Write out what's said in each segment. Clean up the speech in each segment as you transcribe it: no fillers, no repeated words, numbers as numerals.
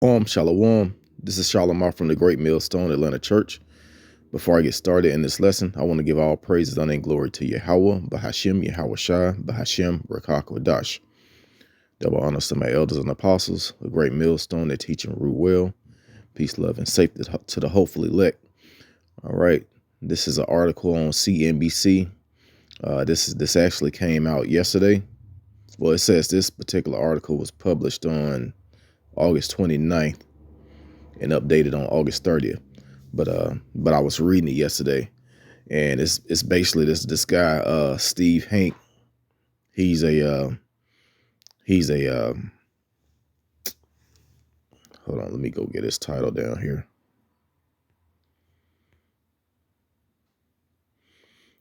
Shalom. This is Shalom from the Great Millstone Atlanta Church. Before I get started in this lesson, I want to give all praises, honor, and glory to Yahweh, Bahashim, Yahweh Shai, Bahashim, Rakak Wadash. Double honors to my elders and apostles, a great millstone that teach and rule well. Peace, love, and safety to the hopefully elect. All right. This is an article on CNBC. This actually came out yesterday. Well, it says this particular article was published on August 29th and updated on August 30th. But I was reading it yesterday, and it's basically this guy, Steve Hank. He's a hold on, let me go get his title down here.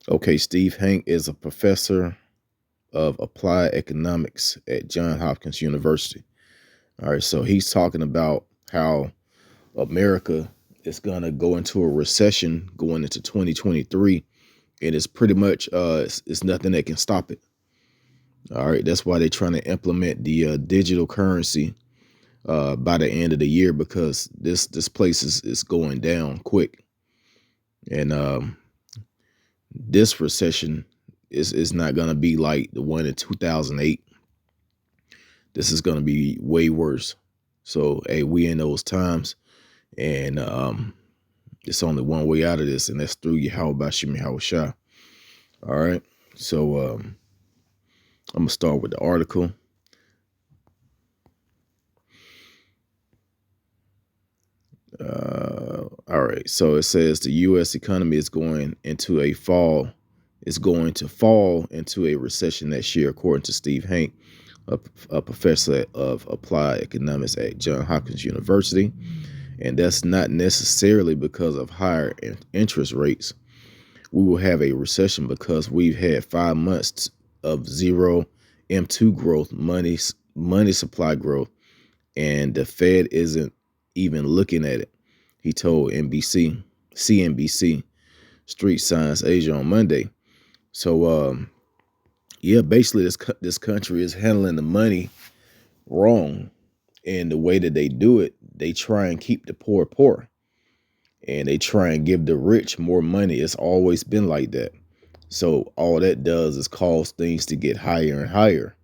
Okay, Steve Hank is a professor of applied economics at Johns Hopkins University. All right, so he's talking about how America is gonna go into a recession going into 2023, and it's pretty much it's nothing that can stop it. All right, that's why they're trying to implement the digital currency by the end of the year, because this place is going down quick, and this recession is not going to be like the one in 2008. This is going to be way worse. So hey, we in those times, and it's only one way out of this, and that's through Yahweh Bashim Yahweh Shah. All right, so I'm gonna start with the article. All right, so it says the U.S. economy is going to fall into a recession next year, according to Steve Hank, a professor of applied economics at Johns Hopkins University. And that's not necessarily because of higher interest rates. We will have a recession because we've had 5 months of zero M2 growth, money supply growth, and the Fed isn't even looking at it, he told CNBC Street Science Asia on Monday. So yeah, basically this country is handling the money wrong, and the way that they do it, they try and keep the poor, and they try and give the rich more money. It's always been like that. So all that does is cause things to get higher and higher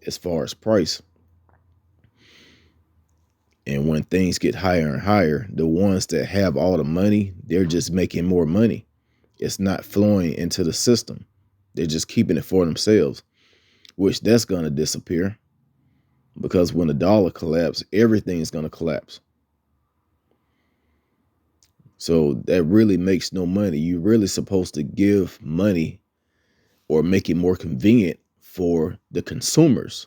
as far as price. And when things get higher and higher, the ones that have all the money, they're just making more money. It's not flowing into the system. They're just keeping it for themselves, which that's going to disappear, because when the dollar collapses, everything's going to collapse. So that really makes no money. You're really supposed to give money or make it more convenient for the consumers.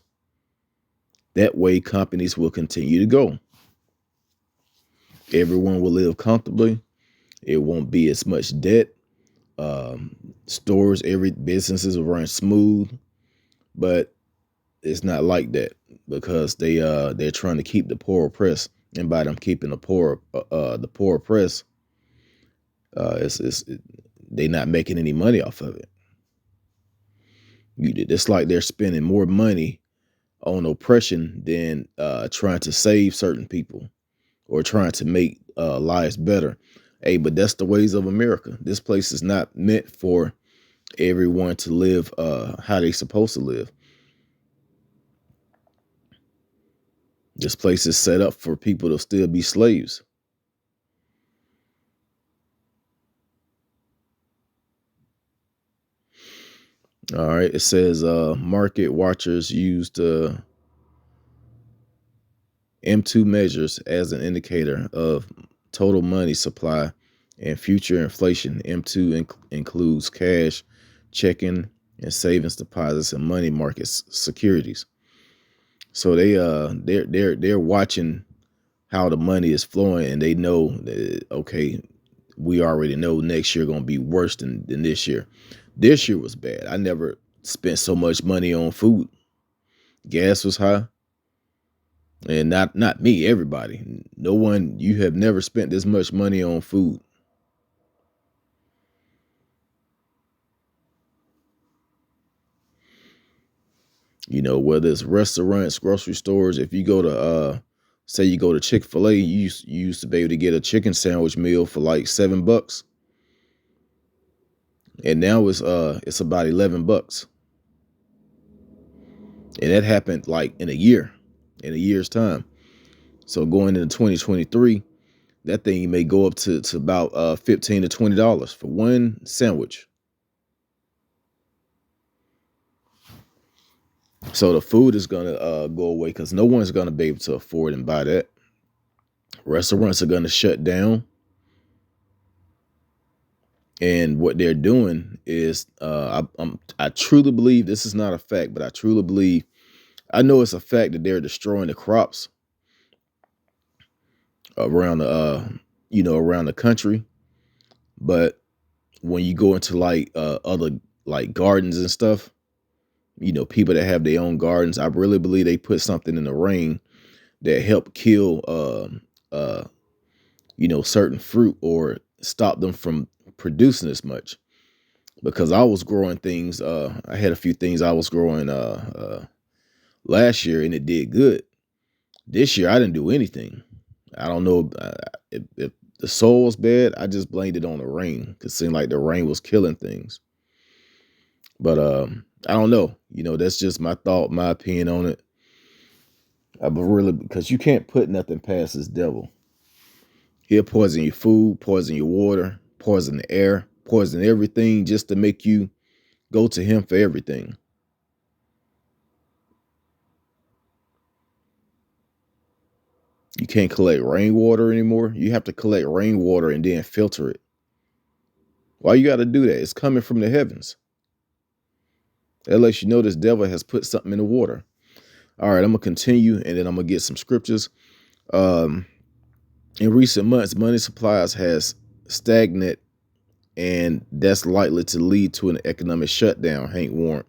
That way companies will continue to go. Everyone will live comfortably. It won't be as much debt. Stores, every businesses will run smooth, but it's not like that, because they're trying to keep the poor oppressed, and by them keeping the poor oppressed, they're not making any money off of it. It's like they're spending more money on oppression than trying to save certain people or trying to make lives better. Hey, but that's the ways of America. This place is not meant for everyone to live how they supposed to live. This place is set up for people to still be slaves. All right, it says market watchers used M2 measures as an indicator of total money supply and future inflation. M2 includes cash, checking, and savings deposits and money market securities. So they're watching how the money is flowing, and they know that, okay, we already know next year going to be worse than this year. This year was bad. I never spent so much money on food. Gas was high. And not me, everybody. No one, you have never spent this much money on food. You know, whether it's restaurants, grocery stores, if you go to Say you go to Chick-fil-A, you used to be able to get a chicken sandwich meal for like $7, and now it's about $11, and that happened like in a year's time. So going into 2023, that thing may go up to about $15 to $20 for one sandwich. So the food is gonna go away because no one's gonna be able to afford and buy that. Restaurants are gonna shut down, and what they're doing is, I truly believe this is not a fact, but I truly believe, I know it's a fact that they're destroying the crops around the around the country. But when you go into like other like gardens and stuff, people that have their own gardens, I really believe they put something in the rain that help kill certain fruit or stop them from producing as much. Because I was growing things, I had a few things I was growing last year, and it did good. This year I didn't do anything. I don't know if the soil was bad. I just blamed it on the rain, because it seemed like the rain was killing things. But I don't know. That's just my thought, my opinion on it. But really, because you can't put nothing past this devil. He'll poison your food, poison your water, poison the air, poison everything, just to make you go to him for everything. You can't collect rainwater anymore. You have to collect rainwater and then filter it. Why you got to do that? It's coming from the heavens. That lets you know this devil has put something in the water. All right, I'm going to continue, and then I'm going to get some scriptures. In recent months, money supplies has stagnant, and that's likely to lead to an economic shutdown, Hank warned.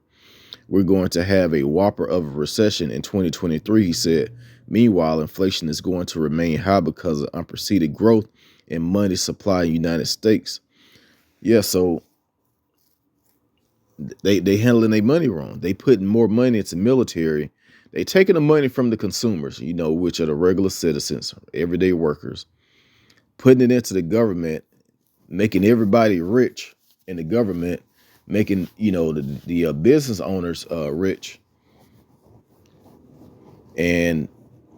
We're going to have a whopper of a recession in 2023, he said. Meanwhile, inflation is going to remain high because of unprecedented growth in money supply in the United States. Yeah, so they handling their money wrong. They putting more money into military. They taking the money from the consumers, which are the regular citizens, everyday workers, putting it into the government, making everybody rich in the government, making, the business owners rich. And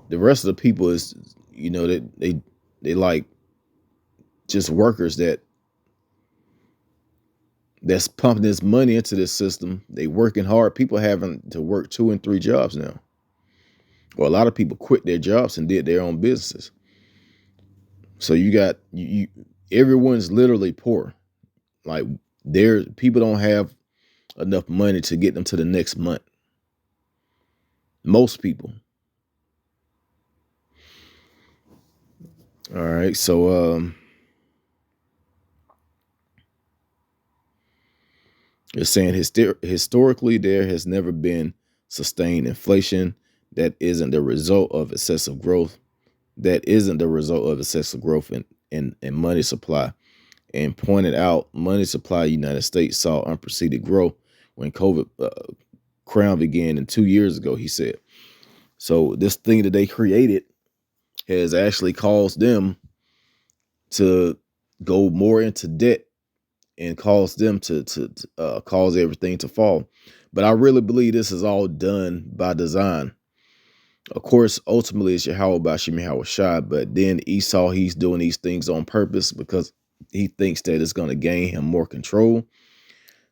the rest of the people is, they like just workers that's pumping this money into this system. They working hard. People having to work 2 and 3 jobs now. Well, a lot of people quit their jobs and did their own businesses. So you got everyone's literally poor. Like, people don't have enough money to get them to the next month. Most people. All right, so it's saying historically there has never been sustained inflation that isn't the result of excessive growth. That isn't the result of excessive growth in money supply. And pointed out money supply in the United States saw unprecedented growth when COVID crown began in 2 years ago, he said. So this thing that they created has actually caused them to go more into debt and caused them to cause everything to fall. But I really believe this is all done by design. Of course, ultimately it's Yahweh Bashim Yahweh Shai, but then Esau, he's doing these things on purpose because he thinks that it's going to gain him more control,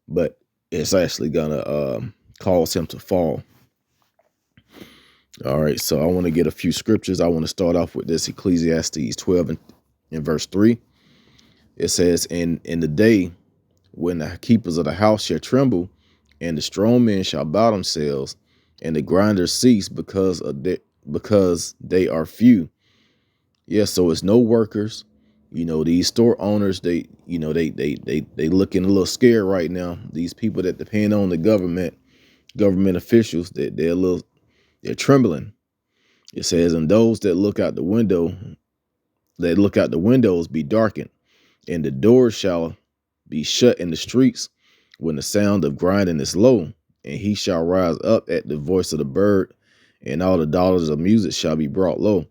but it's actually going to cause him to fall. All right, so I want to get a few scriptures. I want to start off with this Ecclesiastes 12 and verse 3. It says, in the day when the keepers of the house shall tremble, and the strong men shall bow themselves, and the grinders cease because they are few. Yeah, so it's no workers. These store owners, they looking a little scared right now. These people that depend on the government officials, they're trembling. It says, and those that look out the windows be darkened, and the doors shall be shut in the streets when the sound of grinding is low, and he shall rise up at the voice of the bird, and all the daughters of music shall be brought low.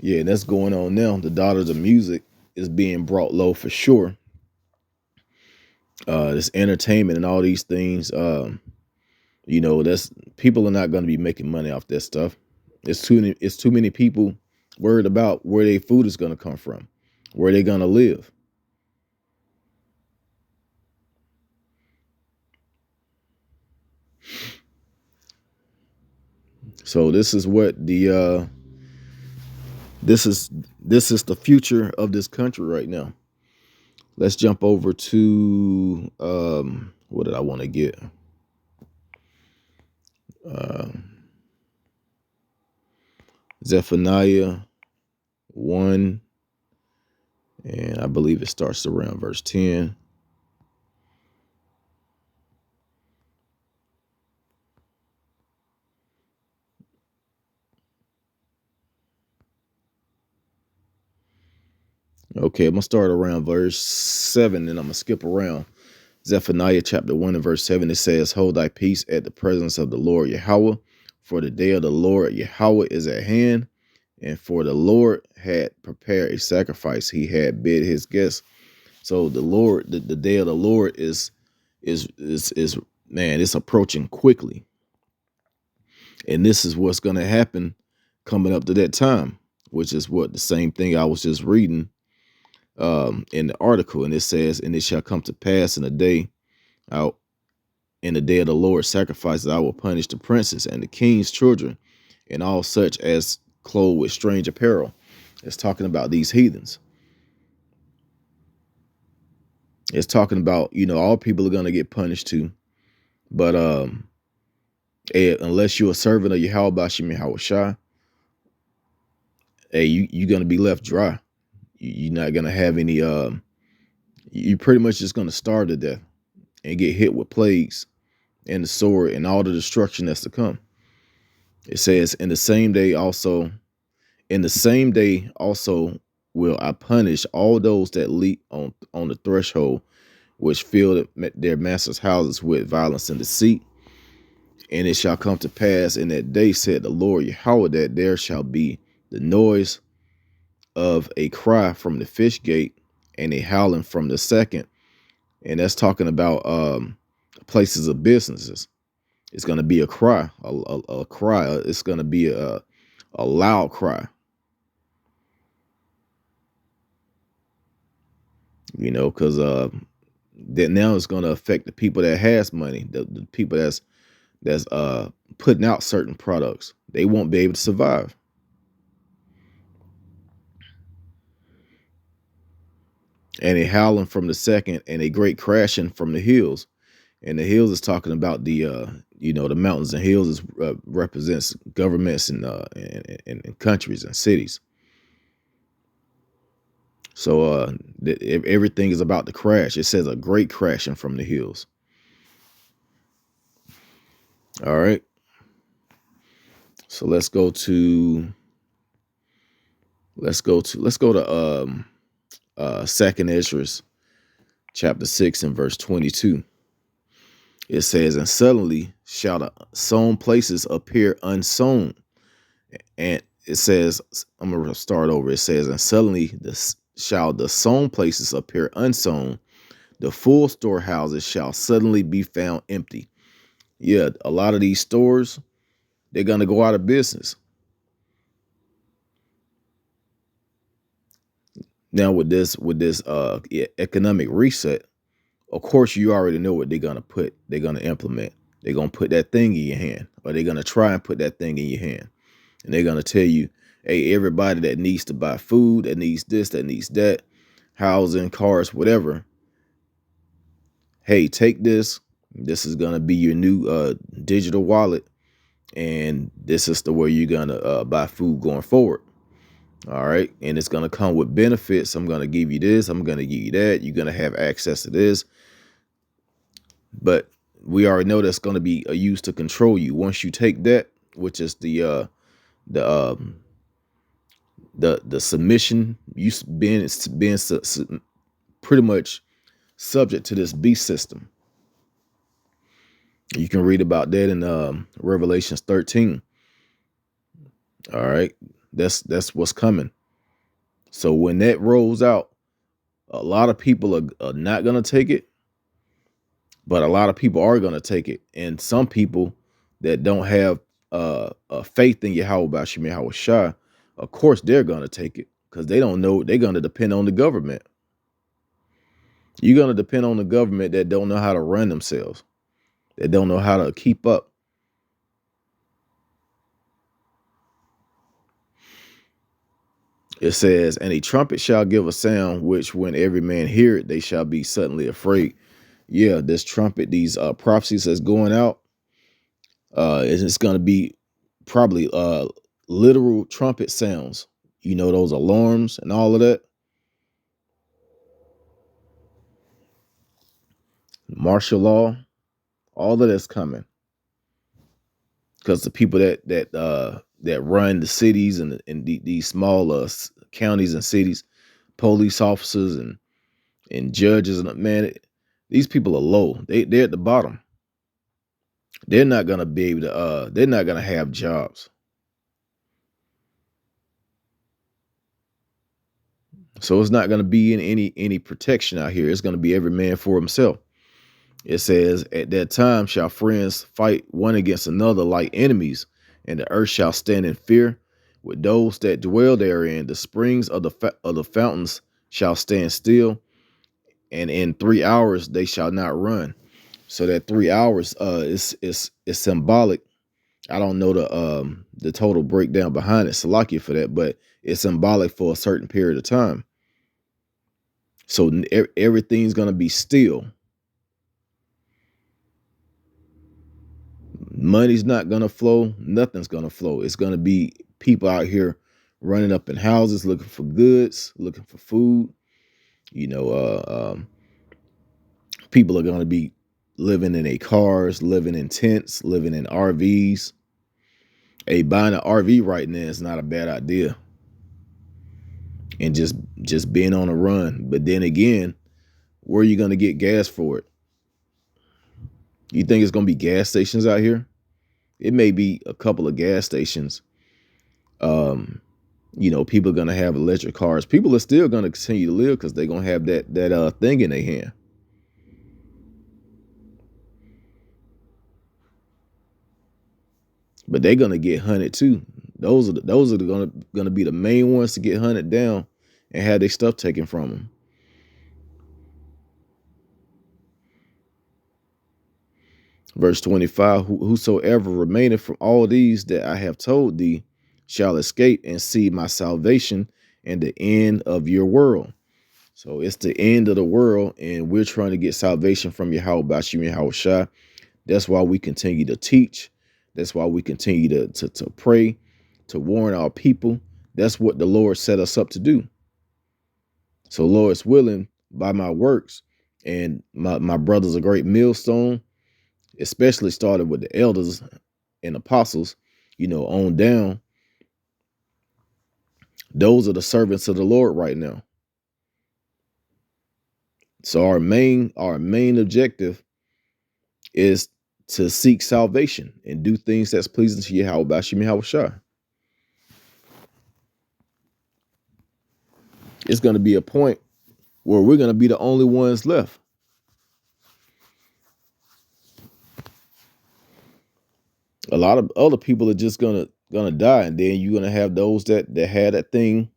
Yeah, that's going on now. The Daughters of Music is being brought low for sure. This entertainment and all these things. That's people are not going to be making money off that stuff. It's too many people worried about where their food is going to come from, where they're going to live. So this is what the this is the future of this country right now. Let's jump over to what did I want to get? Uh, Zephaniah 1, and I believe it starts around verse 10. Okay, I'm gonna start around verse 7, and I'm gonna skip around. Zephaniah chapter 1 and verse 7, it says, Hold thy peace at the presence of the Lord Yahweh, for the day of the Lord Yahweh is at hand, and for the Lord had prepared a sacrifice. He had bid his guests. So the Lord, the day of the Lord is man, it's approaching quickly. And this is what's gonna happen coming up to that time, which is what the same thing I was just reading in the article, and it says, and it shall come to pass in the day out in the day of the Lord sacrifices, I will punish the princes and the king's children and all such as clothed with strange apparel. It's talking about these heathens. It's talking about, all people are going to get punished too. But unless you're a servant of Yahweh Bashim Yahweh Shai, you're going to be left dry. You're not going to have any, you're pretty much just going to starve to death and get hit with plagues and the sword and all the destruction that's to come. It says, in the same day also will I punish all those that leap on the threshold, which fill their masters' houses with violence and deceit. And it shall come to pass in that day, said the Lord Yahweh, that there shall be the noise of a cry from the fish gate and a howling from the second. And that's talking about places of businesses. It's going to be a cry, a cry. It's going to be a loud cry. Because that now it's going to affect the people that has money, the people that's putting out certain products. They won't be able to survive. And a howling from the second, and a great crashing from the hills. And the hills is talking about the the mountains and hills represents governments and countries and cities. So everything is about to crash. It says a great crashing from the hills. All right. So let's go to Second Ezra chapter 6 and verse 22. It says, and suddenly shall the sown places appear unsown. And it says, I'm going to start over. It says, and suddenly shall the sown places appear unsown. The full storehouses shall suddenly be found empty. Yeah, a lot of these stores, they're going to go out of business. Now with this economic reset, of course, you already know what they're going to implement. They're going to put that thing in your hand, or they're going to try and put that thing in your hand. And they're going to tell you, hey, everybody that needs to buy food, that needs this, that needs that, housing, cars, whatever. Hey, take this. This is going to be your new digital wallet. And this is the way you're going to buy food going forward. All right. And it's going to come with benefits. I'm going to give you this. I'm going to give you that. You're going to have access to this. But we already know that's going to be used to control you. Once you take that, which is the submission, you being pretty much subject to this beast system. You can read about that in Revelations 13. All right. That's what's coming. So when that rolls out, a lot of people are not gonna take it, but a lot of people are gonna take it. And some people that don't have faith in Yahweh Bashim Yahweh Shai, of course they're gonna take it because they don't know, they're gonna depend on the government. You're gonna depend on the government that don't know how to run themselves, that don't know how to keep up. It says, and a trumpet shall give a sound, which when every man hear it, they shall be suddenly afraid. Yeah, this trumpet, these prophecies that's going out, it's going to be probably literal trumpet sounds. You know, those alarms and all of that. Martial law, all of that's coming. Because the people that run the cities and these small counties and cities, police officers and judges, and man, these people are low. They're at the bottom. They're not gonna be able to. They're not gonna have jobs. So it's not gonna be in any protection out here. It's gonna be every man for himself. It says, at that time shall friends fight one against another like enemies, and the earth shall stand in fear with those that dwell therein. The springs of the fountains shall stand still, and in 3 hours they shall not run. So that 3 hours is symbolic. I don't know the total breakdown behind it, Salakia, for that, but it's symbolic for a certain period of time. So everything's gonna be still. Money's not gonna flow. Nothing's gonna flow. It's gonna be people out here running up in houses looking for goods, looking for food. You know, people are gonna be living in their cars, living in tents, living in RVs. Hey, buying an RV right now is not a bad idea. And just being on a run. But then again, where are you gonna get gas for it? You think it's gonna be gas stations out here? It may be a couple of gas stations. You know, people are gonna have electric cars. People are still gonna continue to live because they're gonna have that thing in their hand. But they're gonna get hunted too. Those are gonna be the main ones to get hunted down and have their stuff taken from them. Verse 25, whosoever remaineth from all these that I have told thee shall escape and see my salvation and the end of your world. So it's the end of the world, and we're trying to get salvation from Yahweh Bashim Yahweh Shai. That's why we continue to teach. That's why we continue to pray, to warn our people. That's what the Lord set us up to do. So Lord's willing, by my works, and my brother's a great millstone, especially started with the elders and apostles, you know, on down. Those are the servants of the Lord right now. So our main objective is to seek salvation and do things that's pleasing to Yahweh Bashim Yahweh Shai. It's going to be a point where we're going to be the only ones left. A lot of other people are just gonna die, and then you're gonna have those that had that thing,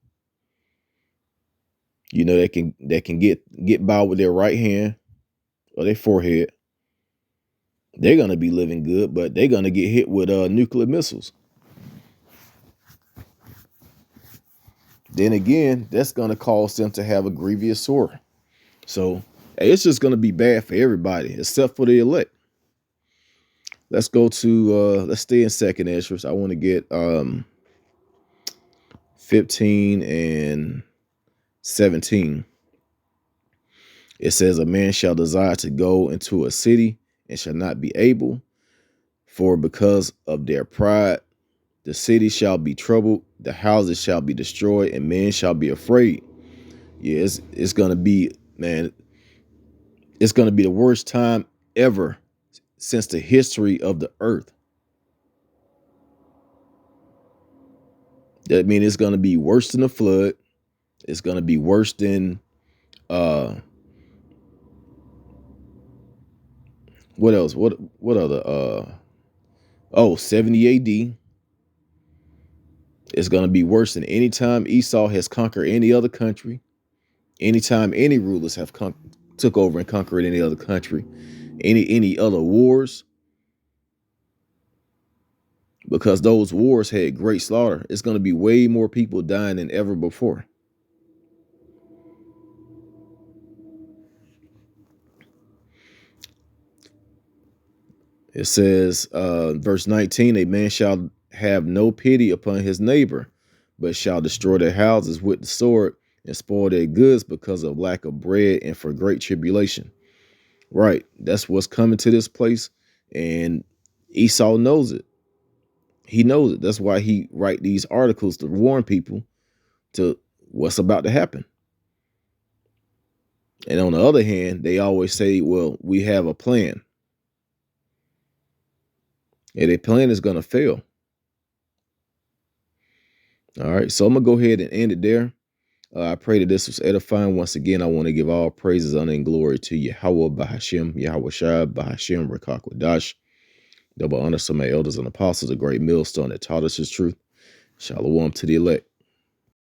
you know, that can get by with their right hand or their forehead. They're gonna be living good, but they're gonna get hit with nuclear missiles. Then again, that's gonna cause them to have a grievous sore. So it's just gonna be bad for everybody except for the elect. Let's go to let's stay in second Esdras. I want to get 15 and 17. It says, a man shall desire to go into a city and shall not be able, for because of their pride, the city shall be troubled, the houses shall be destroyed, and men shall be afraid. Yeah, it's gonna be, man, it's gonna be the worst time ever since the history of the earth. That means it's going to be worse than the flood. It's going to be worse than what else? What other 70 AD. It's going to be worse than any time Esau has conquered any other country. Anytime any rulers have took over and conquered any other country. Any other wars. Because those wars had great slaughter. It's going to be way more people dying than ever before. It says, verse 19, a man shall have no pity upon his neighbor, but shall destroy their houses with the sword and spoil their goods because of lack of bread and for great tribulation. Right. That's what's coming to this place. And Esau knows it. He knows it. That's why he write these articles to warn people to what's about to happen. And on the other hand, they always say, well, we have a plan. And their plan is going to fail. All right. So I'm going to go ahead and end it there. I pray that this was edifying. Once again, I want to give all praises, honor, and glory to Yahweh Bahashim, Yahweh Shai, Bahashim, Rakakwadash. Double honor to my elders and apostles, a great millstone that taught us his truth. Shalom to the elect.